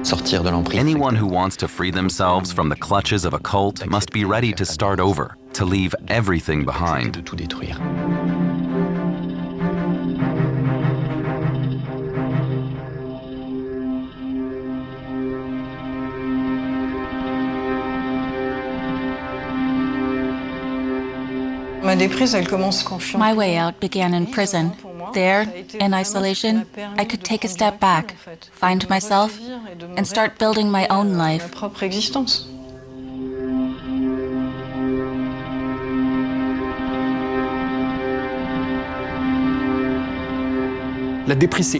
sortir de l'emprise. Anyone who wants to free themselves from the clutches of a cult must be ready to start over, to leave everything behind. De tout détruire. My way out began in prison. There, in isolation, I could take a step back, find myself, and start building my own life.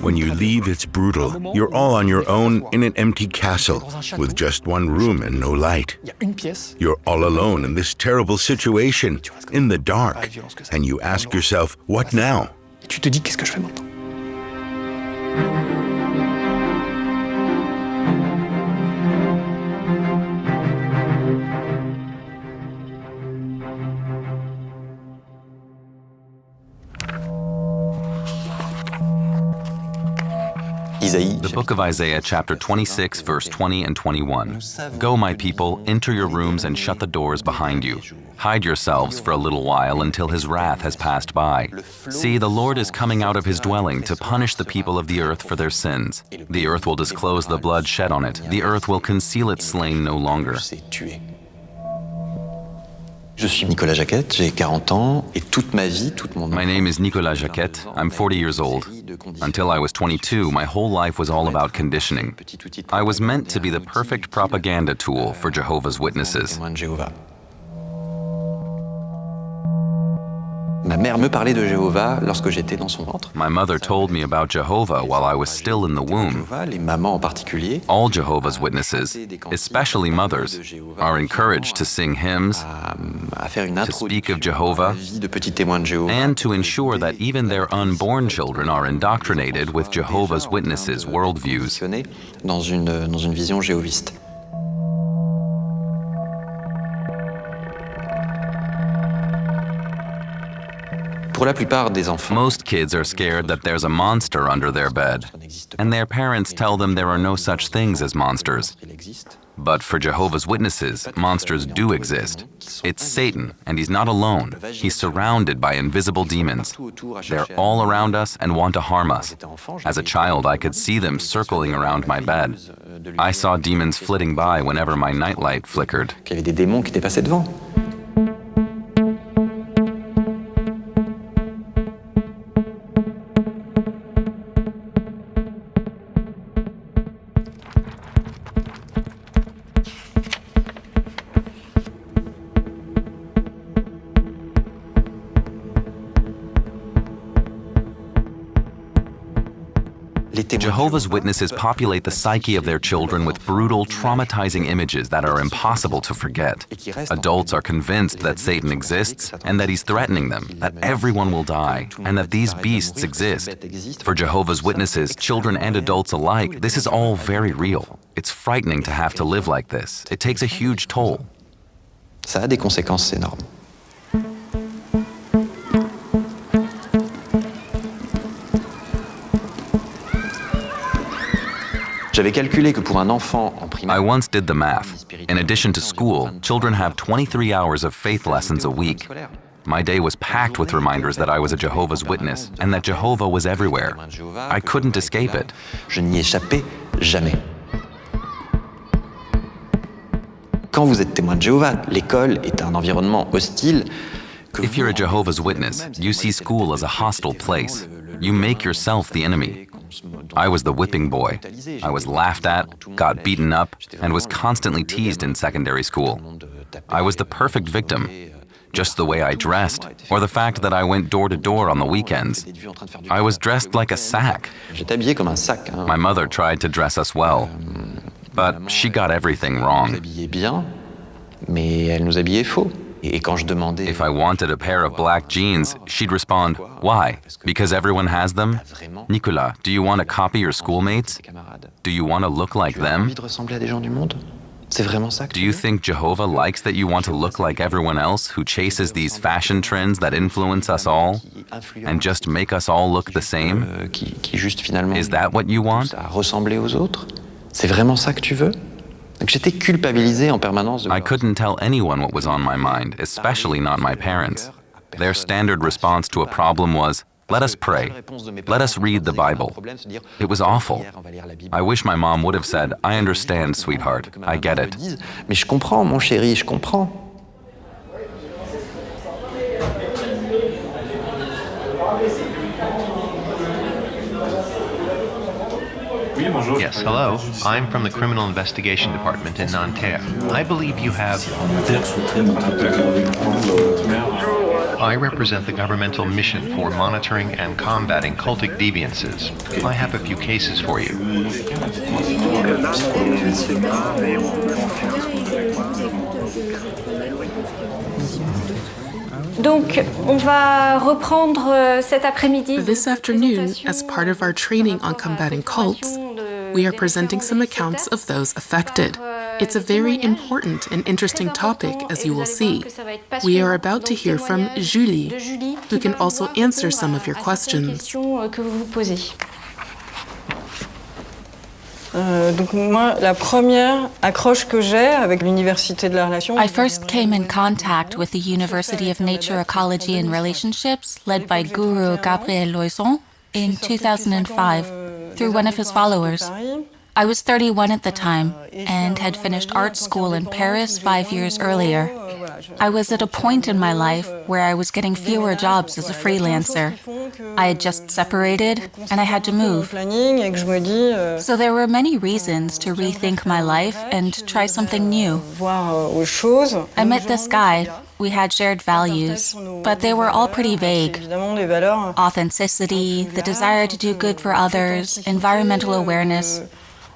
When you leave, it's brutal. You're all on your own in an empty castle with just one room and no light. You're all alone in this terrible situation, in the dark, and you ask yourself, what now? The book of Isaiah, chapter 26, verse 20 and 21. Go, my people, enter your rooms and shut the doors behind you. Hide yourselves for a little while until his wrath has passed by. See, the Lord is coming out of his dwelling to punish the people of the earth for their sins. The earth will disclose the blood shed on it. The earth will conceal its slain no longer. Je suis Nicolas Jacquette, j'ai 40 ans, et toute ma vie, toute mon My name is Nicolas Jacquette. I'm 40 years old. Until I was 22, my whole life was all about conditioning. I was meant to be the perfect propaganda tool for Jehovah's Witnesses. Ma mère me parlait de Jéhovah lorsque j'étais dans son ventre. My mother told me about Jehovah while I was still in the womb. Les mamans en particulier. All Jehovah's Witnesses, especially mothers, are encouraged to sing hymns, to speak of Jehovah, and to ensure that even their unborn children are indoctrinated with Jehovah's Witnesses' worldviews. Dans une vision jéhoviste. Most kids are scared that there's a monster under their bed, and their parents tell them there are no such things as monsters. But for Jehovah's Witnesses, monsters do exist. It's Satan, and he's not alone. He's surrounded by invisible demons. They're all around us and want to harm us. As a child, I could see them circling around my bed. I saw demons flitting by whenever my nightlight flickered. Jehovah's Witnesses populate the psyche of their children with brutal, traumatizing images that are impossible to forget. Adults are convinced that Satan exists and that he's threatening them, that everyone will die, and that these beasts exist. For Jehovah's Witnesses, children and adults alike, this is all very real. It's frightening to have to live like this. It takes a huge toll. Ça a des conséquences énormes. I once did the math. In addition to school, children have 23 hours of faith lessons a week. My day was packed with reminders that I was a Jehovah's Witness and that Jehovah was everywhere. I couldn't escape it. Je n'y échappais jamais. Quand vous êtes témoin de Jéhovah, l'école est un environnement hostile. If you're a Jehovah's Witness, you see school as a hostile place. You make yourself the enemy. I was the whipping boy. I was laughed at, got beaten up, and was constantly teased in secondary school. I was the perfect victim. Just the way I dressed, or the fact that I went door to door on the weekends. I was dressed like a sack. My mother tried to dress us well, but she got everything wrong. If I wanted a pair of black jeans, she'd respond, "Why? Because everyone has them? Nicolas, do you want to copy your schoolmates? Do you want to look like them? Do you think Jehovah likes that you want to look like everyone else who chases these fashion trends that influence us all and just make us all look the same? Is that what you want?" C'est vraiment ça que tu veux? Donc j'étais culpabilisé en permanence de... I couldn't tell anyone what was on my mind, especially not my parents. Their standard response to a problem was, let us pray. Let us read the Bible. It was awful. I wish my mom would have said, I understand, sweetheart. I get it. Mais je comprends, mon chéri, je comprends. Yes, hello. I'm from the Criminal Investigation Department in Nanterre. I believe you have... I represent the governmental mission for monitoring and combating cultic deviances. I have a few cases for you. Donc, on va reprendre cet après-midi. This afternoon, as part of our training on combating cults, we are presenting some accounts of those affected. It's a very important and interesting topic, as you will see. We are about to hear from Julie, who can also answer some of your questions. Donc moi, la première accroche que j'ai avec l'Université de la Relation... I first came in contact with the University of Nature, Ecology and Relationships, led by Guru Gabriel Loison, in 2005, through one of his followers. I was 31 at the time and had finished art school in Paris 5 years earlier. I was at a point in my life where I was getting fewer jobs as a freelancer. I had just separated and I had to move. So there were many reasons to rethink my life and try something new. I met this guy. We had shared values, but they were all pretty vague. Authenticity, the desire to do good for others, environmental awareness.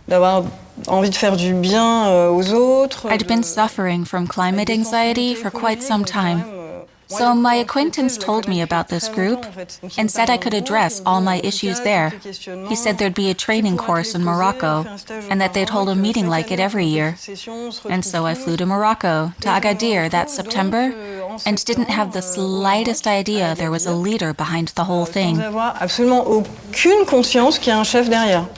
D'avoir envie de faire du bien aux autres. I'd been suffering from climate anxiety for quite some time. So my acquaintance told me about this group and said I could address all my issues there. He said there'd be a training course in Morocco and that they'd hold a meeting like it every year. And so I flew to Morocco, to Agadir that September, and didn't have the slightest idea there was a leader behind the whole thing. Sans avoir absolument aucune conscience qu'il y a un chef derrière.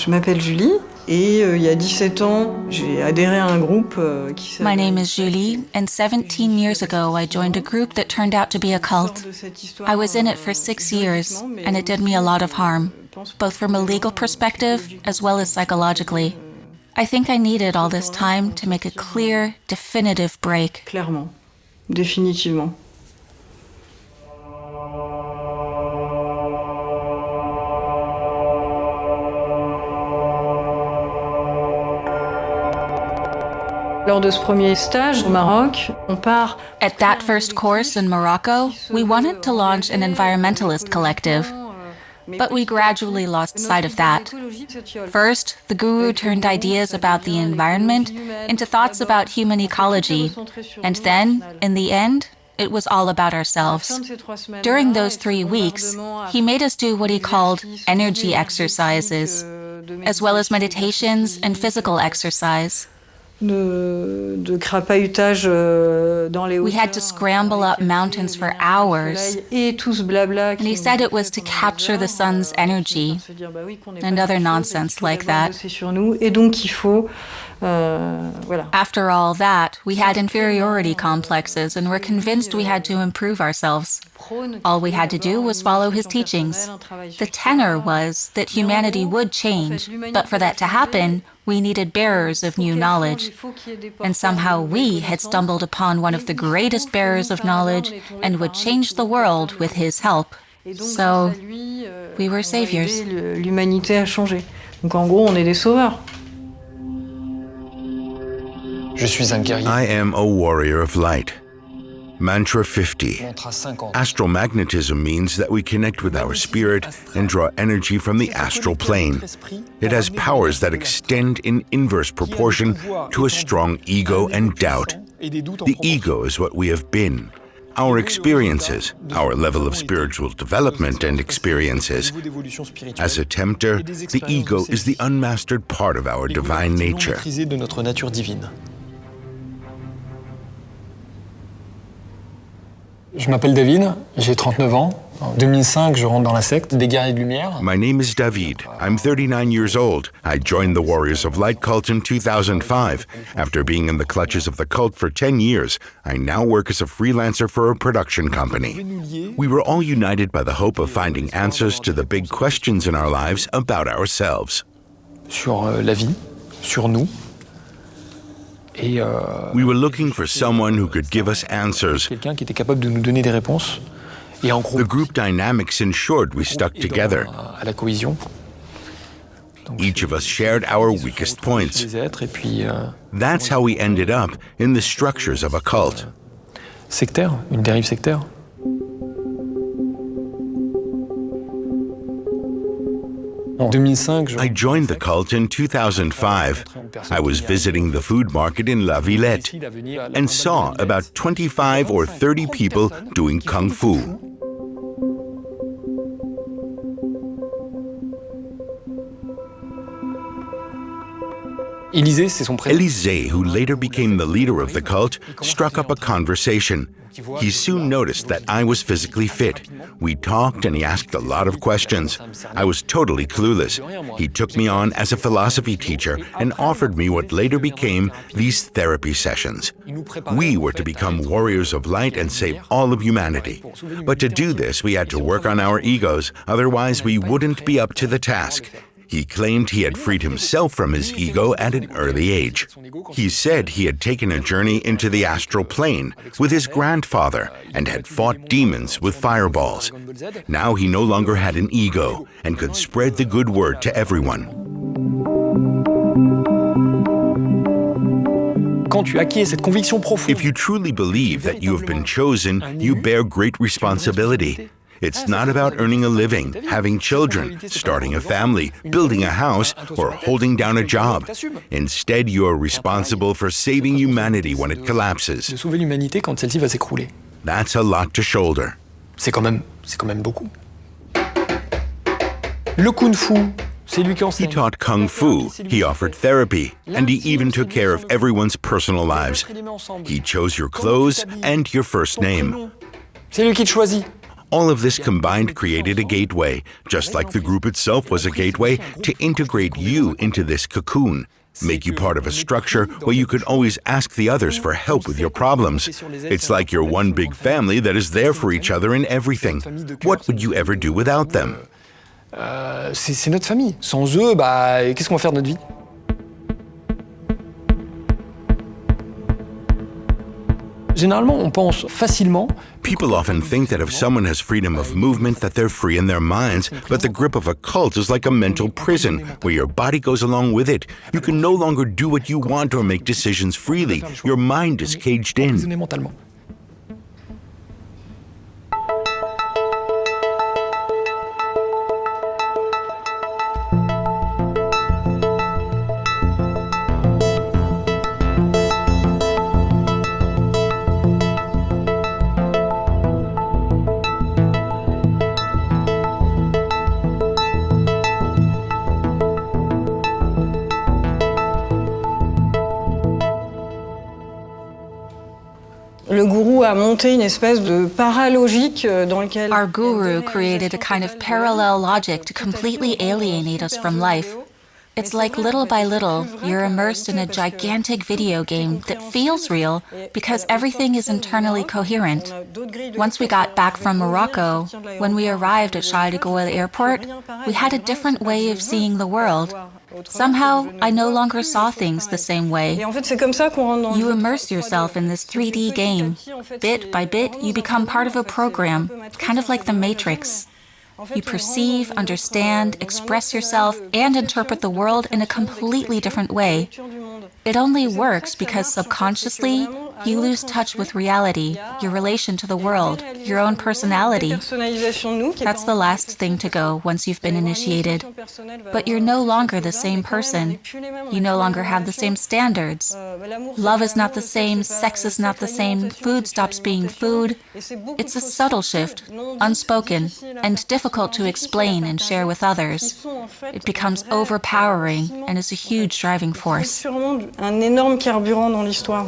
Je m'appelle Julie et il y a 17 ans, j'ai adhéré à un groupe qui s'appelle... My name is Julie, and 17 years ago I joined a group that turned out to be a cult. I was in it for 6 years, and it did me a lot of harm, both from a legal perspective as well as psychologically. I think I needed all this time to make a clear, definitive break. Clairement, définitivement. Lors de ce premier stage au Maroc, on part... At that first course in Morocco, we wanted to launch an environmentalist collective, but we gradually lost sight of that. First, the guru turned ideas about the environment into thoughts about human ecology, and then, in the end, it was all about ourselves. During those 3 weeks, he made us do what he called energy exercises, as well as meditations and physical exercise. De crapahutage dans les We had to scramble up mountains for hours, et tout ce blabla and he said it was to capture the sun's energy and other nonsense like that. Et donc il faut voilà. After all that, we had inferiority complexes and were convinced we had to improve ourselves. All we had to do was follow his teachings. The tenor was that humanity would change, but for that to happen, we needed bearers of new knowledge. And somehow we had stumbled upon one of the greatest bearers of knowledge and would change the world with his help. So, we were saviors. L'humanité a changé. Donc en gros, on est des sauveurs. I am a warrior of light. Mantra 50. Astromagnetism means that we connect with our spirit and draw energy from the astral plane. It has powers that extend in inverse proportion to a strong ego and doubt. The ego is what we have been. our experiences, our level of spiritual development and experiences. As a tempter, the ego is the unmastered part of our divine nature. Je m'appelle David, j'ai 39 ans. En 2005, je rentre dans la secte des Guerriers de Lumière. My name is David. I'm 39 years old. I joined the Warriors of Light cult in 2005. After being in the clutches of the cult for 10 years, I now work as a freelancer for a production company. We were all united by the hope of finding answers to the big questions in our lives about ourselves. Sur la vie, sur nous. We were looking for someone who could give us answers. Quelqu'un qui était capable de nous donner des réponses. Et en gros, the group dynamics ensured we stuck together. À la cohésion. Each of us shared our weakest points. That's how we ended up in the structures of a cult. Sectaire, une dérive sectaire. I joined the cult in 2005. I was visiting the food market in La Villette and saw about 25 or 30 people doing kung fu. Élisée, who later became the leader of the cult, struck up a conversation. He soon noticed that I was physically fit. We talked and he asked a lot of questions. I was totally clueless. He took me on as a philosophy teacher and offered me what later became these therapy sessions. We were to become warriors of light and save all of humanity. But to do this, we had to work on our egos, otherwise we wouldn't be up to the task. He claimed he had freed himself from his ego at an early age. He said he had taken a journey into the astral plane with his grandfather and had fought demons with fireballs. Now he no longer had an ego and could spread the good word to everyone. If you truly believe that you have been chosen, you bear great responsibility. It's not about earning a living, having children, starting a family, building a house, or holding down a job. Instead, you are responsible for saving humanity when it collapses. That's a lot to shoulder. C'est quand même beaucoup. Le kung fu. He taught kung fu, he offered therapy, and he even took care of everyone's personal lives. He chose your clothes and your first name. C'est lui qui te choisit. All of this combined created a gateway, just like the group itself was a gateway, to integrate you into this cocoon, make you part of a structure where you could always ask the others for help with your problems. It's like you're one big family that is there for each other in everything. What would you ever do without them? C'est notre famille. Sans eux, qu'est-ce qu'on va faire de notre vie? Généralement, on pense facilement. People often think that if someone has freedom of movement, that they're free in their minds, but the grip of a cult is like a mental prison, where your body goes along with it. You can no longer do what you want or make decisions freely. Your mind is caged in. Le gourou a monté une espèce de paralogique dans lequel... Our guru created a kind of parallel logic to completely alienate us from life. It's like little by little, you're immersed in a gigantic video game that feels real because everything is internally coherent. Once we got back from Morocco, when we arrived at Charles de Gaulle Airport, we had a different way of seeing the world. Somehow, I no longer saw things the same way. You immerse yourself in this 3D game. Bit by bit, you become part of a program, kind of like the Matrix. You perceive, understand, express yourself, and interpret the world in a completely different way. It only works because subconsciously, you lose touch with reality, your relation to the world, your own personality. That's the last thing to go once you've been initiated. But you're no longer the same person. You no longer have the same standards. Love is not the same, sex is not the same, food stops being food. It's a subtle shift, unspoken, and difficult to explain and share with others. It becomes overpowering and is a huge driving force. Un énorme carburant dans l'histoire.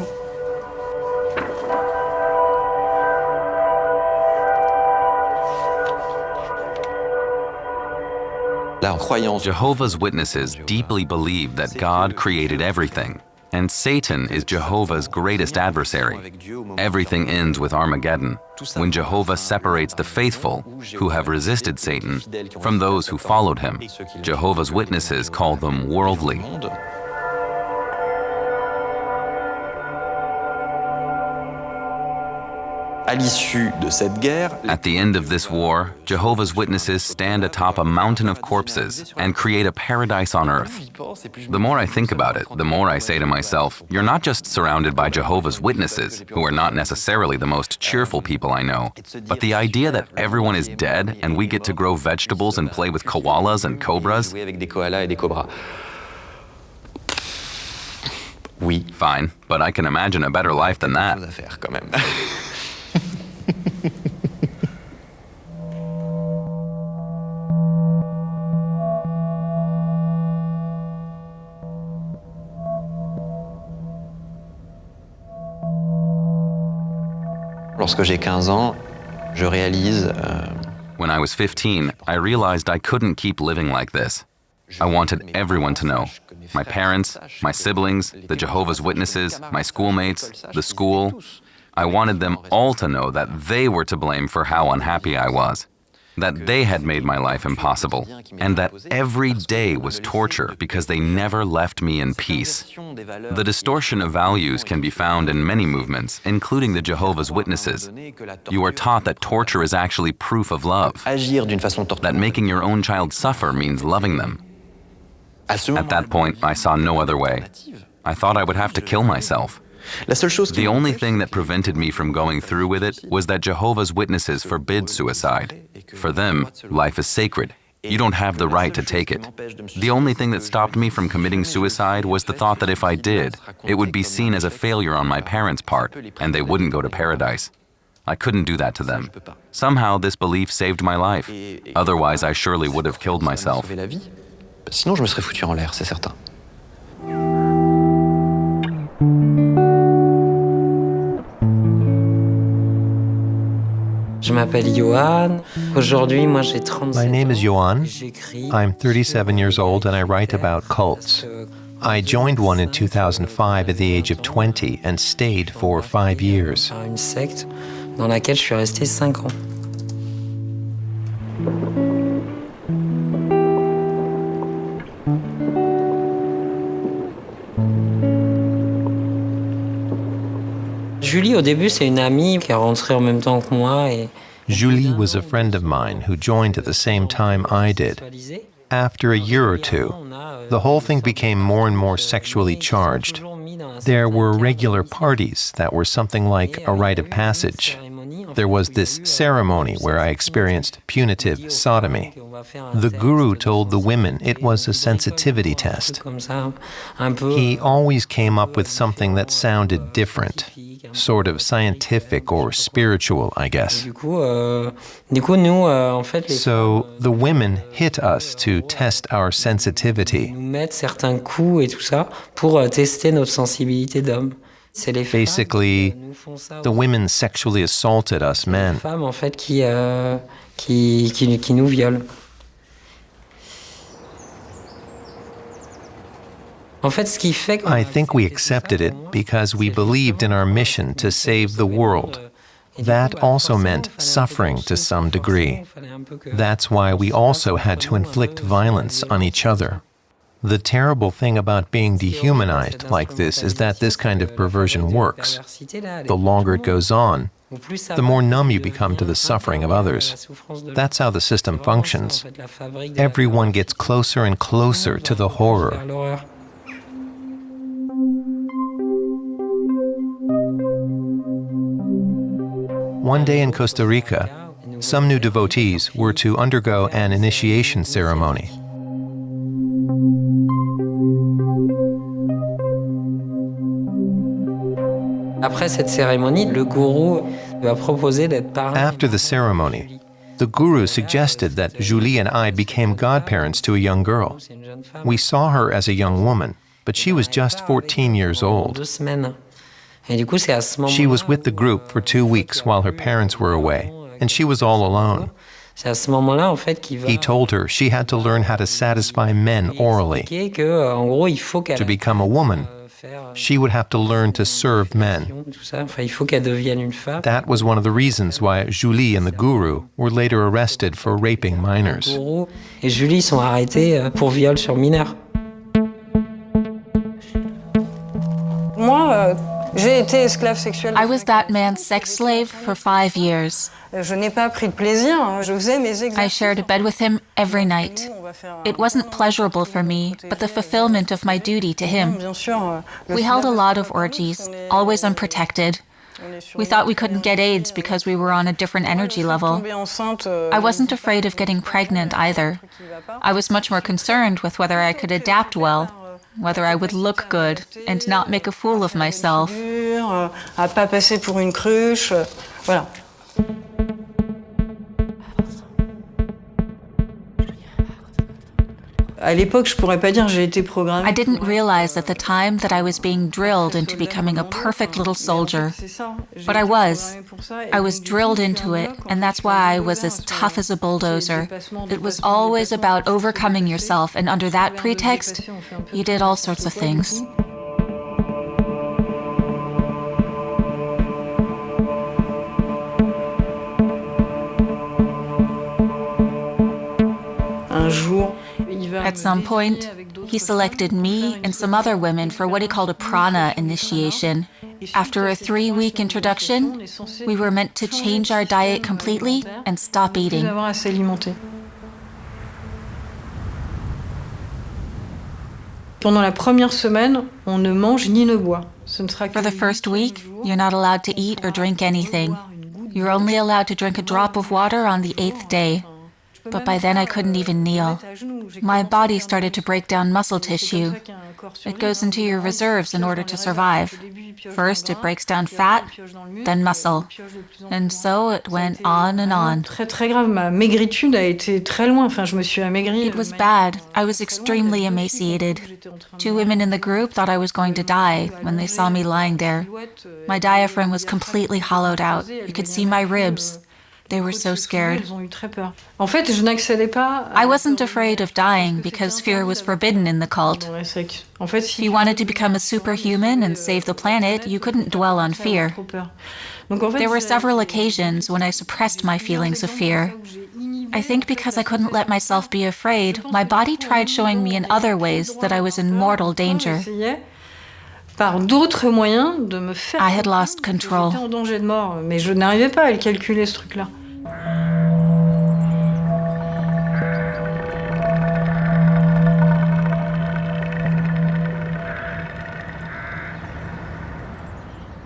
Jehovah's Witnesses deeply believe that God created everything, and Satan is Jehovah's greatest adversary. Everything ends with Armageddon, when Jehovah separates the faithful, who have resisted Satan, from those who followed him. Jehovah's Witnesses call them worldly. À l'issue de cette guerre, at the end of this war, Jehovah's Witnesses stand atop a mountain of corpses and create a paradise on earth. The more I think about it, the more I say to myself, you're not just surrounded by Jehovah's Witnesses, who are not necessarily the most cheerful people I know, but the idea that everyone is dead and we get to grow vegetables and play with koalas and cobras? Oui. Fine, but I can imagine a better life than that. Lorsque j'ai 15 ans, je réalise... When I was 15, I realized I couldn't keep living like this. I wanted everyone to know. My parents, my siblings, the Jehovah's Witnesses, my schoolmates, the school. I wanted them all to know that they were to blame for how unhappy I was, that they had made my life impossible, and that every day was torture because they never left me in peace. The distortion of values can be found in many movements, including the Jehovah's Witnesses. You are taught that torture is actually proof of love, that making your own child suffer means loving them. At that point, I saw no other way. I thought I would have to kill myself. The only thing that prevented me from going through with it was that Jehovah's Witnesses forbid suicide. For them, life is sacred. You don't have the right to take it. The only thing that stopped me from committing suicide was the thought that if I did, it would be seen as a failure on my parents' part, and they wouldn't go to paradise. I couldn't do that to them. Somehow, this belief saved my life. Otherwise, I surely would have killed myself. Sinon, je me serais foutu en l'air, c'est certain. Je m'appelle Johan. Aujourd'hui, moi j'ai 37 My name is Johan. I'm 37 years old and I write about cults. I joined one in 2005 at the age of 20 and stayed for 5 years. Une secte dans laquelle je suis resté 5 ans. Julie, au début, c'est une amie qui est rentrée en même temps que moi. Julie was a friend of mine who joined at the same time I did. After a year or two, the whole thing became more and more sexually charged. There were regular parties that were something like a rite of passage. There was this ceremony where I experienced punitive sodomy. The guru told the women it was a sensitivity test. He always came up with something that sounded different, sort of scientific or spiritual, I guess. So the women hit us to test our sensitivity. Basically, the women sexually assaulted us men. I think we accepted it because we believed in our mission to save the world. That also meant suffering to some degree. That's why we also had to inflict violence on each other. The terrible thing about being dehumanized like this is that this kind of perversion works. The longer it goes on, the more numb you become to the suffering of others. That's how the system functions. Everyone gets closer and closer to the horror. One day in Costa Rica, some new devotees were to undergo an initiation ceremony. Après cette cérémonie, le gourou a proposé d'être parrain. After the ceremony, the guru suggested that Julie and I became godparents to a young girl. We saw her as a young woman, but she was just 14 years old. She was with the group for 2 weeks while her parents were away, and she was all alone. He told her she had to learn how to satisfy men orally. To become a woman, she would have to learn to serve men. That was one of the reasons why Julie and the guru were later arrested for raping minors. Et Julie sont arrêtés pour viol sur mineurs. Moi, j'ai été esclave sexuelle. I was that man's sex slave for 5 years. Je n'ai pas pris de plaisir. Je faisais mes exercices. I shared a bed with him every night. It wasn't pleasurable for me, but the fulfillment of my duty to him. We held a lot of orgies, always unprotected. We thought we couldn't get AIDS because we were on a different energy level. I wasn't afraid of getting pregnant either. I was much more concerned with whether I could adapt well, whether I would look good and not make a fool of myself. À pas passer pour une cruche. Voilà. À l'époque, je pourrais pas dire j'ai été programmée. I didn't realize at the time that I was being drilled into becoming a perfect little soldier. But I was. I was drilled into it, and that's why I was as tough as a bulldozer. It was always about overcoming yourself, and under that pretext, you did all sorts of things. Un jour, at some point, he selected me and some other women for what he called a prana initiation. After a 3-week introduction, we were meant to change our diet completely and stop eating. Pendant la première semaine, on ne mange ni ne boit. For the first week, you're not allowed to eat or drink anything. You're only allowed to drink a drop of water on the 8th day. But by then I couldn't even kneel. My body started to break down muscle tissue. It goes into your reserves in order to survive. First it breaks down fat, then muscle. And so it went on and on. Très grave, ma maigritude a été très loin. Enfin, je me suis amaigrie. It was bad. I was extremely emaciated. 2 women in the group thought I was going to die when they saw me lying there. My diaphragm was completely hollowed out. You could see my ribs. They were so scared. I wasn't afraid of dying because fear was forbidden in the cult. If you wanted to become a superhuman and save the planet, you couldn't dwell on fear. There were several occasions when I suppressed my feelings of fear. I think because I couldn't let myself be afraid, my body tried showing me in other ways that I was in mortal danger. Par d'autres moyens de me faire. I had lost control. J'étais en danger de mort, mais je n'arrivais pas à le calculer, ce truc-là.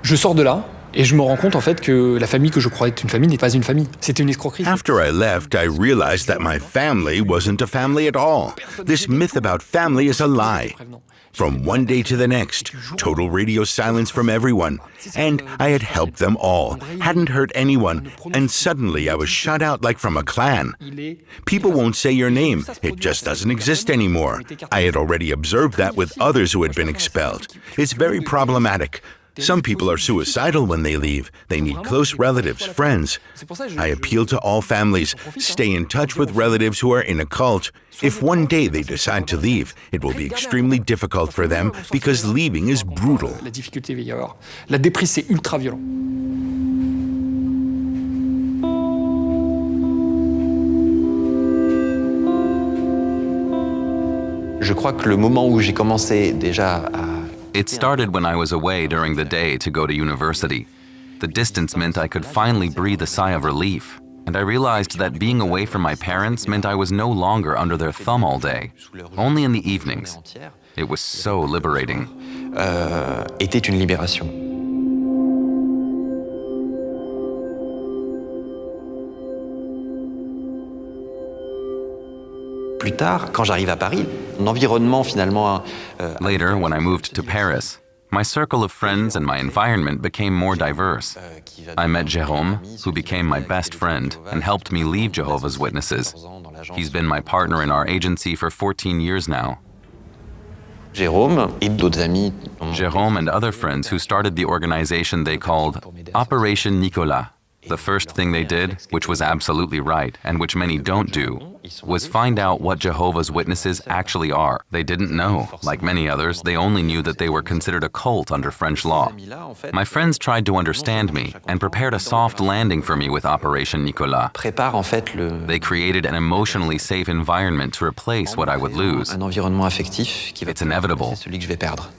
Je sors de là et je me rends compte en fait que la famille que je croyais être une famille n'est pas une famille. C'était une escroquerie. After I left, I realized that my family wasn't a family at all. This myth about family is a lie. From one day to the next, total radio silence from everyone. And I had helped them all, hadn't hurt anyone, and suddenly I was shut out like from a clan. People won't say your name, it just doesn't exist anymore. I had already observed that with others who had been expelled. It's very problematic. Some people are suicidal when they leave. They need close relatives, friends. I appeal to all families, stay in touch with relatives who are in a cult. If one day they decide to leave, it will be extremely difficult for them because leaving is brutal. La difficulté va y avoir. La déprise, c'est ultra violent. Je crois que le moment où j'ai commencé déjà à It started when I was away during the day to go to university. The distance meant I could finally breathe a sigh of relief, and I realized that being away from my parents meant I was no longer under their thumb all day, only in the evenings. It was so liberating. Était une libération. Plus tard, quand j'arrive à Paris, mon environnement finalement. Later, when I moved to Paris, my circle of friends and my environment became more diverse. I met Jérôme, who became my best friend and helped me leave Jehovah's Witnesses. He's been my partner in our agency for 14 years now. Jérôme et d'autres amis. Jérôme and other friends who started the organization they called Operation Nicolas. The first thing they did, which was absolutely right, and which many don't do, was find out what Jehovah's Witnesses actually are. They didn't know. Like many others, they only knew that they were considered a cult under French law. My friends tried to understand me and prepared a soft landing for me with Operation Nicolas. They created an emotionally safe environment to replace what I would lose. It's inevitable.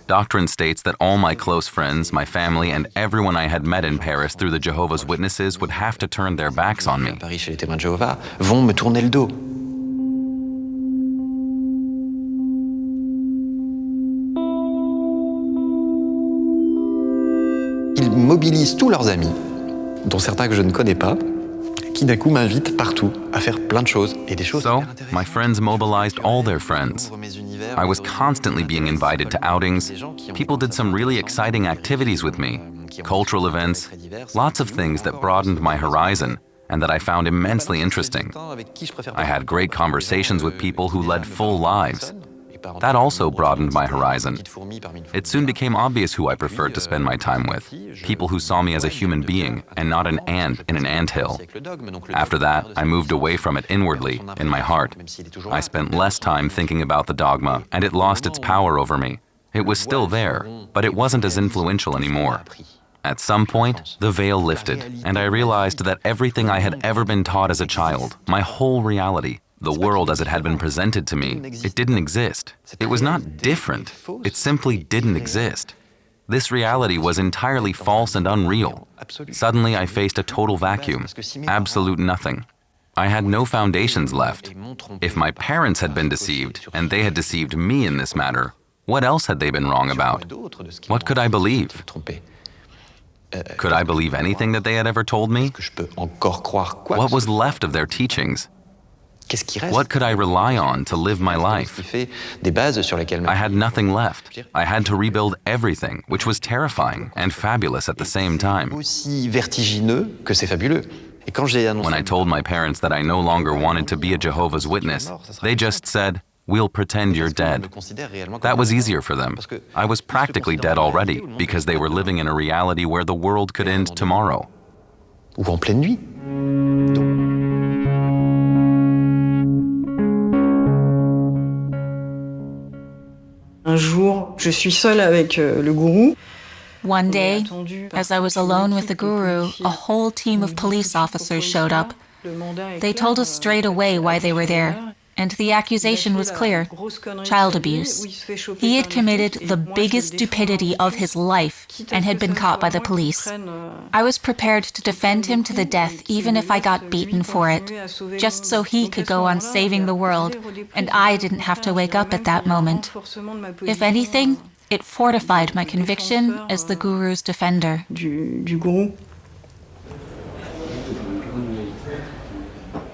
Doctrine states that all my close friends, my family, and everyone I had met in Paris through the Jehovah's Witnesses would have to turn their backs on me. Vont me tourner le dos. Ils mobilisent tous leurs amis, dont certains que je ne connais pas, qui d'un coup m'invitent partout à faire plein de choses et des choses. So, my friends mobilized all their friends. I was constantly being invited to outings. People did some really exciting activities with me. Cultural events, lots of things that broadened my horizon and that I found immensely interesting. I had great conversations with people who led full lives. That also broadened my horizon. It soon became obvious who I preferred to spend my time with, people who saw me as a human being and not an ant in an anthill. After that, I moved away from it inwardly, in my heart. I spent less time thinking about the dogma, and it lost its power over me. It was still there, but it wasn't as influential anymore. At some point, the veil lifted, and I realized that everything I had ever been taught as a child, my whole reality, the world as it had been presented to me, it didn't exist. It was not different, it simply didn't exist. This reality was entirely false and unreal. Suddenly I faced a total vacuum, absolute nothing. I had no foundations left. If my parents had been deceived, and they had deceived me in this matter, what else had they been wrong about? What could I believe? Could I believe anything that they had ever told me? What was left of their teachings? What could I rely on to live my life? I had nothing left. I had to rebuild everything, which was terrifying and fabulous at the same time. When I told my parents that I no longer wanted to be a Jehovah's Witness, they just said, "We'll pretend you're dead." That was easier for them. I was practically dead already because they were living in a reality where the world could end tomorrow. Ou en pleine nuit. Un jour, je suis seule avec le gourou. One day, as I was alone with the guru, a whole team of police officers showed up. They told us straight away why they were there, and the accusation was clear: child abuse. He had committed the biggest stupidity of his life and had been caught by the police. I was prepared to defend him to the death even if I got beaten for it, just so he could go on saving the world, and I didn't have to wake up at that moment. If anything, it fortified my conviction as the guru's defender. Du gourou.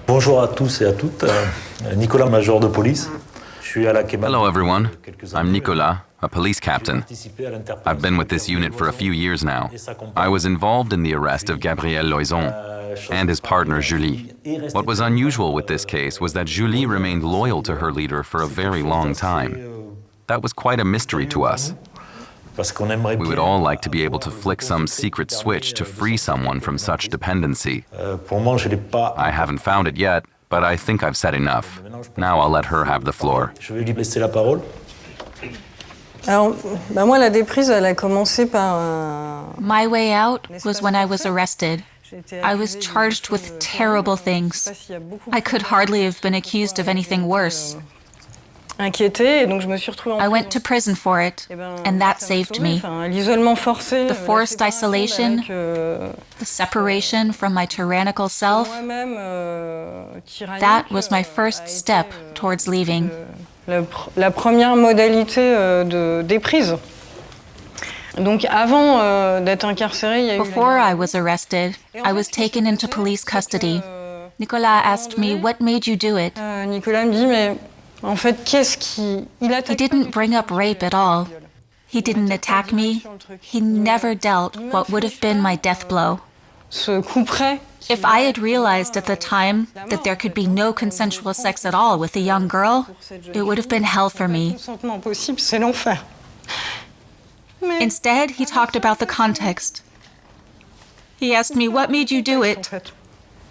Bonjour à tous et à toutes. Nicolas, major de police. Hello everyone, I'm Nicolas, a police captain. I've been with this unit for a few years now. I was involved in the arrest of Gabriel Loison and his partner Julie. What was unusual with this case was that Julie remained loyal to her leader for a very long time. That was quite a mystery to us. We would all like to be able to flick some secret switch to free someone from such dependency. I haven't found it yet, but I think I've said enough. Now I'll let her have the floor. Alors, moi, la déprise, elle a commencé par... My way out was when I was arrested. I was charged with terrible things. I could hardly have been accused of anything worse. inquiétée et donc je me suis retrouvée en I went to prison for it, and that saved me. L'isolement forcé, the forced isolation, the separation from my tyrannical self, that was my first step towards leaving. La première modalité des prises. Donc avant d'être incarcérée, il y a eu Before I was arrested, I was taken into police custody. Nicolas asked me, what made you do it? Nicolas me dit, mais en fait, qu'est-ce qui... He didn't bring up rape at all. He didn't attack me. He never dealt what would have been my death blow. Ce coup près. If I had realized at the time that there could be no consensual sex at all with a young girl, it would have been hell for me. C'est l'enfer. Instead, he talked about the context. He asked me, what made you do it?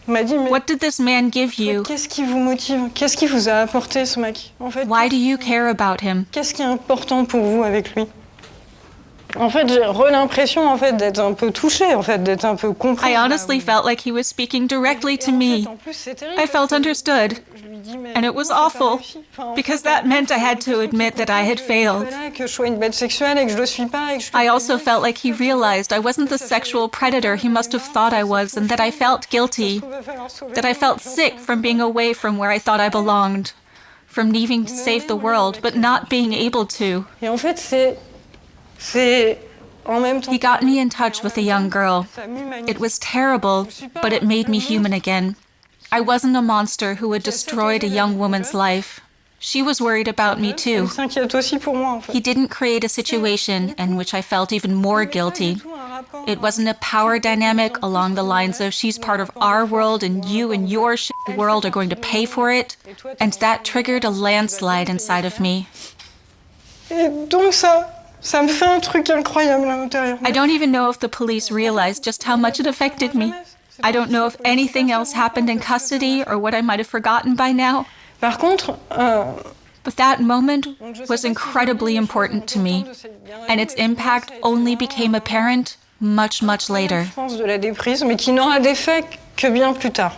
What did this man give you? Qu'est-ce qui vous motive? Qu'est-ce qui vous a apporté ce mec? En fait, why do you care about him? Qu'est-ce qui est important pour vous avec lui? En fait, j'ai l'impression en fait d'être un peu touchée, en fait, d'être un peu comprise. I honestly felt like he was speaking directly to me. I felt understood, and it was awful, because that meant I had to admit that I had failed. I also felt like he realized I wasn't the sexual predator he must have thought I was, and that I felt guilty, that I felt sick from being away from where I thought I belonged, from needing to save the world, but not being able to. Et en fait, he got me in touch with a young girl. It was terrible, but it made me human again. I wasn't a monster who had destroyed a young woman's life. She was worried about me too. He didn't create a situation in which I felt even more guilty. It wasn't a power dynamic along the lines of she's part of our world and you and your world are going to pay for it. And that triggered a landslide inside of me. Et donc ça me fait un truc incroyable à l'intérieur. I don't even know if the police realized just how much it affected me. I don't know if anything else happened in custody or what I might have forgotten by now. Par contre, but that moment was incredibly important to me, and its impact only became apparent much, much later. Je pense de la déprise, mais qui n'aura d'effet que bien plus tard.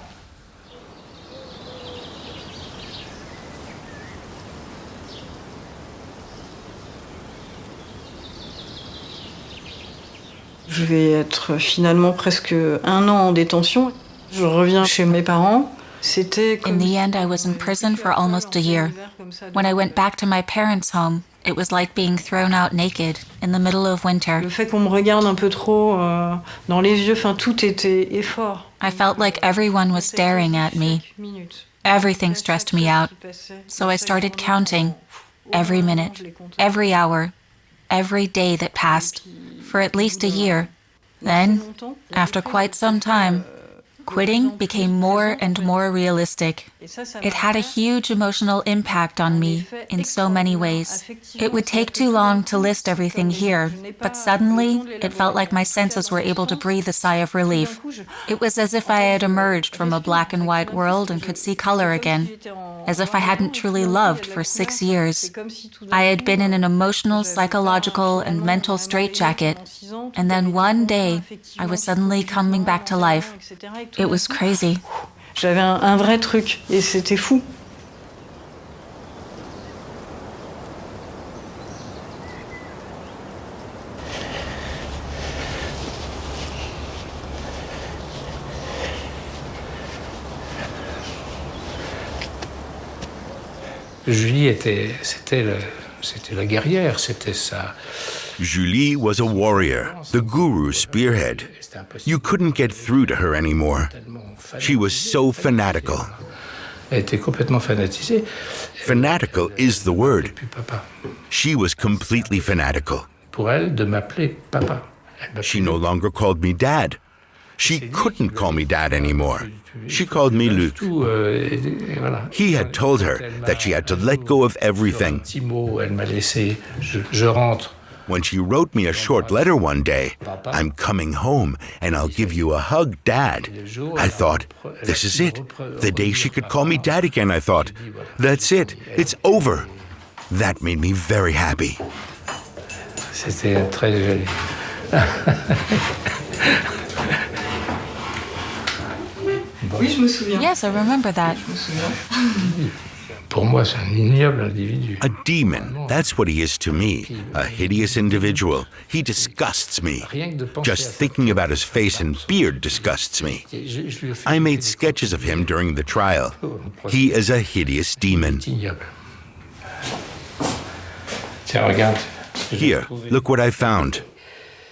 Je vais être finalement presque 1 an en détention. Je reviens chez mes parents. In the end, I was in prison for almost a year. When I went back to my parents' home, it was like being thrown out naked in the middle of winter. Le fait qu'on me regarde un peu trop dans les yeux, enfin tout était effort. I felt like everyone was staring at me. Everything stressed me out. So I started counting every minute, every hour, every day that passed, for at least a year. Then, after quite some time, quitting became more and more realistic. It had a huge emotional impact on me in so many ways. It would take too long to list everything here, but suddenly it felt like my senses were able to breathe a sigh of relief. It was as if I had emerged from a black and white world and could see color again, as if I hadn't truly loved for 6 years. I had been in an emotional, psychological, and mental straitjacket, and then one day I was suddenly coming back to life. It was crazy. J'avais un vrai truc, et c'était fou. Julie c'était la guerrière, c'était ça. Julie was a warrior, the guru's spearhead. You couldn't get through to her anymore. She was so fanatical. Elle était complètement fanatisée. Fanatical is the word. She was completely fanatical. Pour elle, de m'appeler papa. She no longer called me dad. She couldn't call me dad anymore. She called me Luc. He had told her that she had to let go of everything. When she wrote me a short letter one day, "I'm coming home and I'll give you a hug, Dad," I thought, this is it. The day she could call me Dad again, I thought, that's it. It's over. That made me very happy. C'était très joli. Oui, je me souviens. Yes, I remember that. Pour moi, c'est un ignoble individu. A demon, that's what he is to me. A hideous individual. He disgusts me. Just thinking about his face and beard disgusts me. I made sketches of him during the trial. He is a hideous demon. Here, look what I found.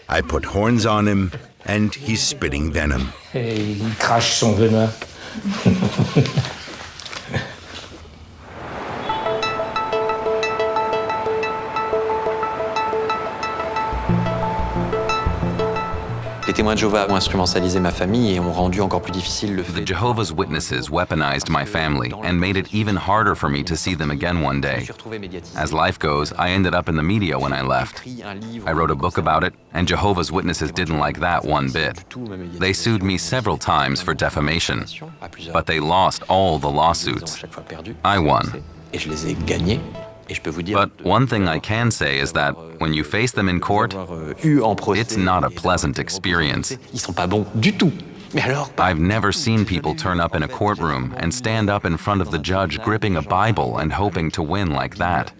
I put horns on him, and he's spitting venom. Et il crache son venin. Les témoins de Jéhovah ont instrumentalisé ma famille et ont rendu encore plus difficile le fait. The Jehovah's Witnesses weaponized my family and made it even harder for me to see them again one day. As life goes, I ended up in the media when I left. I wrote a book about it, and Jehovah's Witnesses didn't like that one bit. They sued me several times for defamation, but they lost all the lawsuits. I won. But one thing I can say is that when you face them in court, it's not a pleasant experience. I've never seen people turn up in a courtroom and stand up in front of the judge gripping a Bible and hoping to win like that.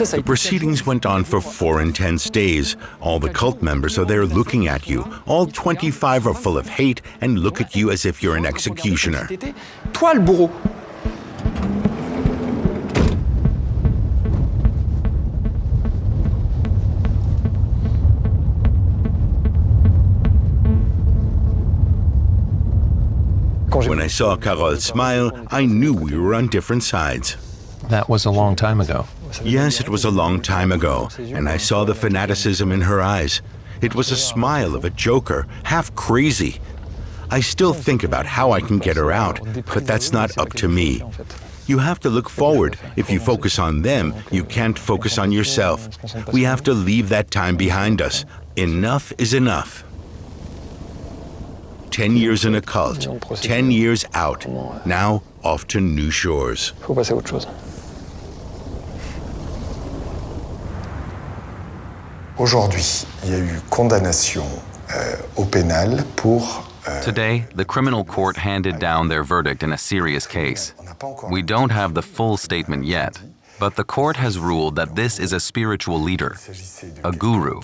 The proceedings went on for 4 intense days. All the cult members are there looking at you. All 25 are full of hate and look at you as if you're an executioner. Toi, le bourreau. When I saw Carole smile, I knew we were on different sides. That was a long time ago. Yes, it was a long time ago, and I saw the fanaticism in her eyes. It was a smile of a joker, half crazy. I still think about how I can get her out, but that's not up to me. You have to look forward. If you focus on them, you can't focus on yourself. We have to leave that time behind us. Enough is enough. 10 years in a cult, 10 years out. Now, off to new shores. Aujourd'hui, il y a eu condamnation au pénal pour... Today, the criminal court handed down their verdict in a serious case. We don't have the full statement yet, but the court has ruled that this is a spiritual leader, a guru,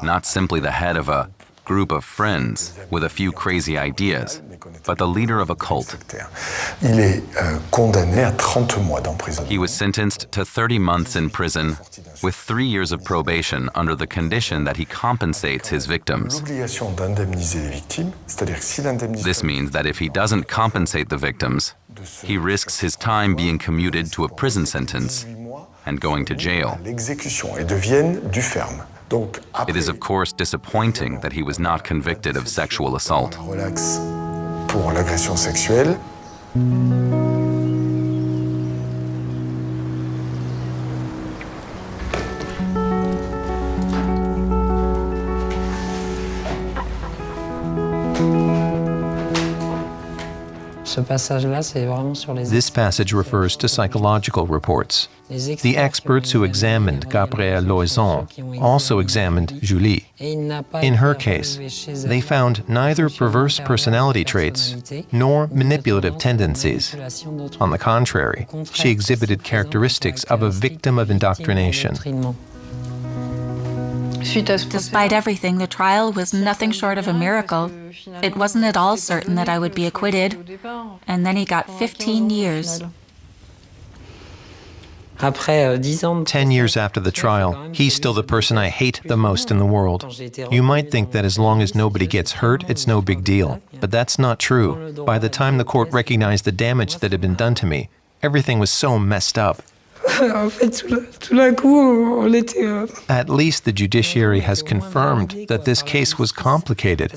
not simply the head of a group of friends with a few crazy ideas, but the leader of a cult. Il est condamné à 30 mois d'emprisonnement. He was sentenced to 30 months in prison with 3 years of probation under the condition that he compensates his victims. L'obligation d'indemniser les victimes, c'est-à-dire que si l'indemnisation... This means that if he doesn't compensate the victims, he risks his time being commuted to a prison sentence and going to jail. L'exécution et devienne du ferme. It is of course disappointing that he was not convicted of sexual assault. Relax pour l'agression sexuelle. This passage refers to psychological reports. The experts who examined Gabrielle Loison also examined Julie. In her case, they found neither perverse personality traits nor manipulative tendencies. On the contrary, she exhibited characteristics of a victim of indoctrination. Despite everything, the trial was nothing short of a miracle. It wasn't at all certain that I would be acquitted. And then he got 15 years. 10 years after the trial, he's still the person I hate the most in the world. You might think that as long as nobody gets hurt, it's no big deal. But that's not true. By the time the court recognized the damage that had been done to me, everything was so messed up. At least the judiciary has confirmed that this case was complicated.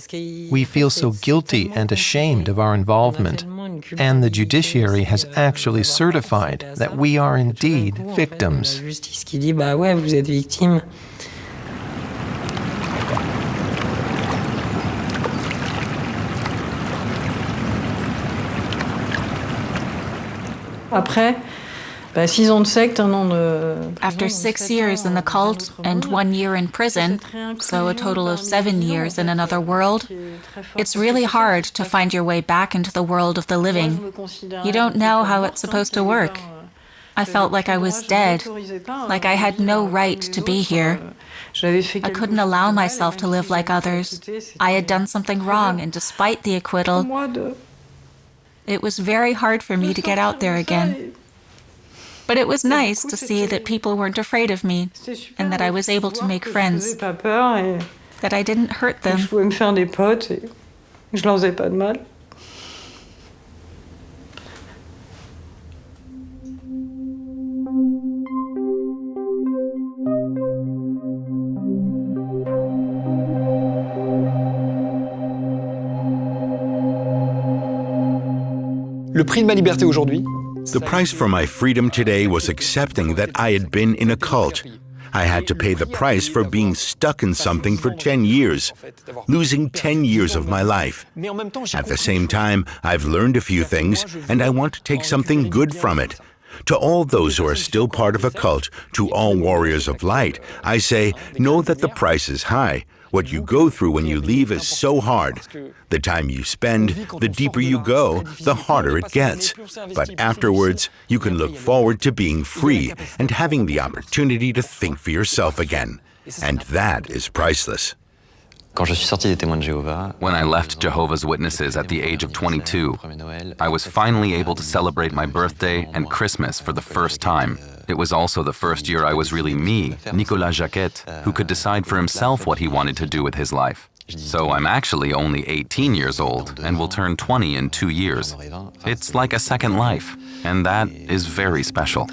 We feel so guilty and ashamed of our involvement. And the judiciary has actually certified that we are indeed victims. 6 ans de secte, 1 an de... After 6 years in the cult and 1 year in prison, so a total of 7 years in another world, it's really hard to find your way back into the world of the living. You don't know how it's supposed to work. I felt like I was dead, like I had no right to be here. I couldn't allow myself to live like others. I had done something wrong, and despite the acquittal, it was very hard for me to get out there again. But it was nice to see that people weren't afraid of me, and that I was able to make friends, that I didn't hurt them. Je pouvais me faire des potes et je leur faisais pas de mal. Le prix de ma liberté aujourd'hui. The price for my freedom today was accepting that I had been in a cult. I had to pay the price for being stuck in something for 10 years, losing 10 years of my life. At the same time, I've learned a few things, and I want to take something good from it. To all those who are still part of a cult, to all warriors of light, I say, know that the price is high. What you go through when you leave is so hard. The time you spend, the deeper you go, the harder it gets. But afterwards, you can look forward to being free and having the opportunity to think for yourself again. And that is priceless. When I left Jehovah's Witnesses at the age of 22, I was finally able to celebrate my birthday and Christmas for the first time. It was also the first year I was really me, Nicolas Jacquet, who could decide for himself what he wanted to do with his life. So I'm actually only 18 years old and will turn 20 in 2 years. It's like a second life, and that is very special.